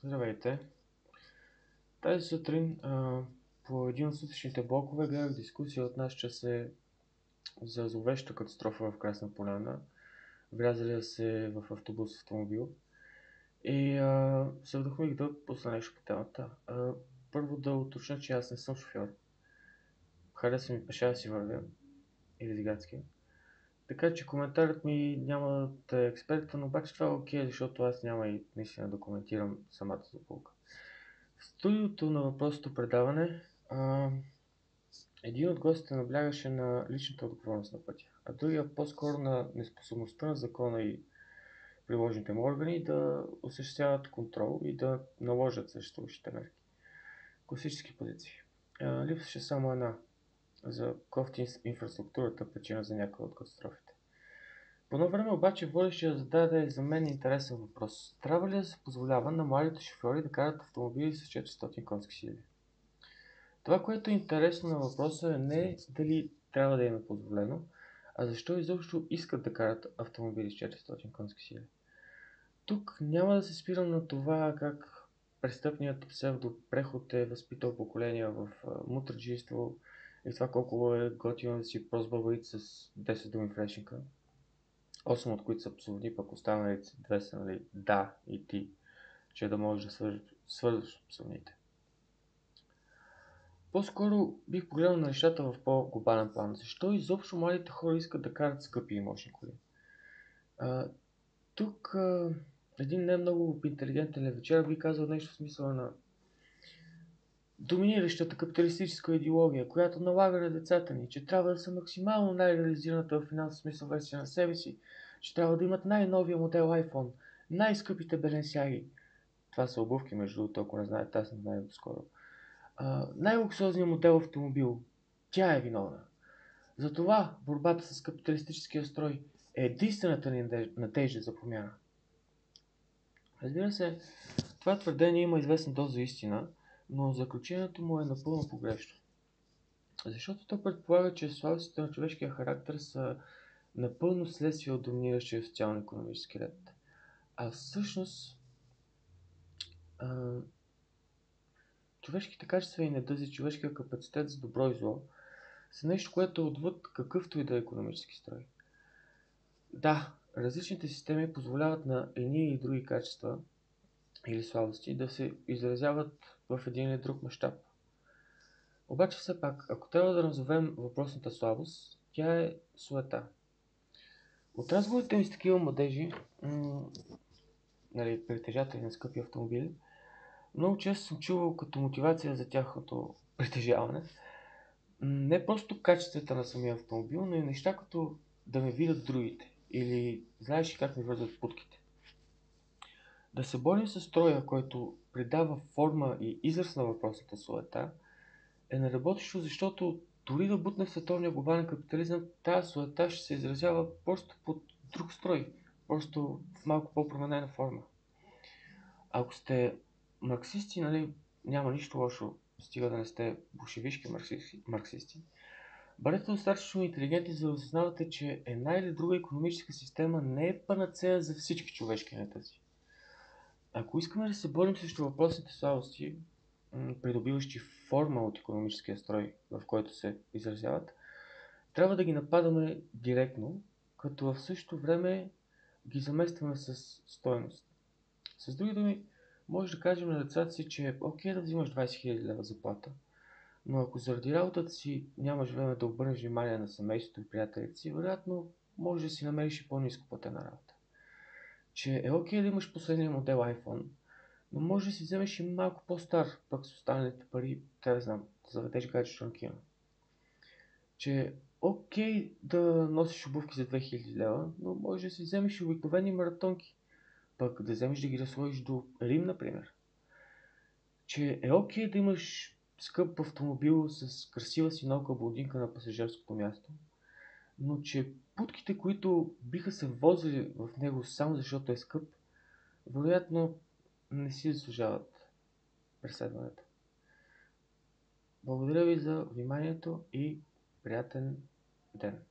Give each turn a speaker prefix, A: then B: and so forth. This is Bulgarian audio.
A: Здравейте! Тази сутрин по един от сутрешните блокове гледах дискусия от нас, че се за зловеща катастрофа в Красна Поляна, влязали се в автобус автомобил и се вдъхнових да пусна нещо по темата. Първо да уточня, че аз не съм шофьор. Харесва ми пеша да си вървя или с градски. Така че коментарът ми няма да е експертен, обаче това е окей, защото аз няма и наистина да коментирам самата злополука. В студиото на въпросното предаване един от гостите наблягаше на личната отговорност на пътя, а другия по-скоро на неспособността на закона и приложените му органи да осъществяват контрол и да наложат съществуващите мерки. Класически позиции. Липсваше само една за кофти инфраструктурата причина за някои от катастрофите. По едно време обаче водещия зададе за мен интересен въпрос. Трябва ли да се позволява на младите шофьори да карат автомобили с 400 конски сили? Това, което е интересно на въпроса е не дали трябва да им е позволено, а защо изобщо искат да карат автомобили с 400 конски сили. Тук няма да се спирам на това как престъпният псевдопреход е възпитал поколения в мутаджийство и това колко е готино да си прозбавит с 10 думи в речника. 8 от които са псовни, пък останалите 2 са, нали, да и ти, че да можеш да свързваш псовните. По-скоро бих погледнал на нещата в по-глобален план. Защо изобщо младите хора искат да карат скъпи и мощни коли? Тук един не много интелигентен левичар би казал нещо в смисъла на доминиращата капиталистическа идеология, която налага на децата ни, че трябва да са максимално най-реализираната в финансов смисъл версия на себе си, че трябва да имат най-новия модел iPhone, най-скъпите Balenciagi. Това са обувки, между другото, ако не знаете, аз не знае доскоро. Най-луксозният модел автомобил. Тя е виновна. Затова борбата с капиталистическия строй е единствената ни надежда за промяна. Разбира се, това твърдение има известна доза истина, но заключението му е напълно погрешно. Защото то предполага, че слабостите на човешкия характер са напълно следствие от доминиращия социално-икономически ред. А всъщност, човешките качества и недъзи, човешкия капацитет за добро и зло са нещо, което е отвъд какъвто и да е икономически строй. Да, различните системи позволяват на едни и други качества или слабости да се изразяват в един или друг мащаб. Обаче все пак, ако трябва да назовем въпросната слабост, тя е суета. От разговорите ми с такива младежи, нали, притежатели на скъпи автомобили, много често съм чувал като мотивация за тяхното притежаване не просто качествата на самия автомобил, но и неща като да ме видят другите или знаеш ли как ми вързват путките. Да се борим с строя, който придава форма и израз на въпросната суета, е неработещо, защото дори да бутне в световния глобален капитализъм, тази суета ще се изразява просто под друг строй, просто в малко по-променена форма. Ако сте марксисти, нали, няма нищо лошо, стига да не сте болшевишки марксисти. Бъдете достатъчно интелигентни, за да осъзнавате, че една или друга икономическа система не е панацея за всички човешки недъзи. Ако искаме да се борим срещу въпросните слабости, придобиващи форма от икономическия строй, в който се изразяват, трябва да ги нападаме директно, като в същото време ги заместваме с стойност. С други думи, може да кажем на децата си, че е окей да взимаш 20 000 лева заплата, но ако заради работата си нямаш време да обърнеш внимание на семейството и приятелите си, вероятно може да си намериш и по-ниско платена работа. Че е окей да имаш последния модел iPhone, но може да си вземеш и малко по-стар, пък с останалите пари, да знам, да заведеш гаджето на кино. Че е окей да носиш обувки за 2000 лева, но може да си вземеш и обикновени маратонки, пък да вземеш да ги разслоиш до Рим, например. Че е окей да имаш скъп автомобил с красива си нова блондинка на пасажирското място, но че путките, които биха се возили в него само защото е скъп, вероятно не си заслужават преследването. Благодаря ви за вниманието и приятен ден!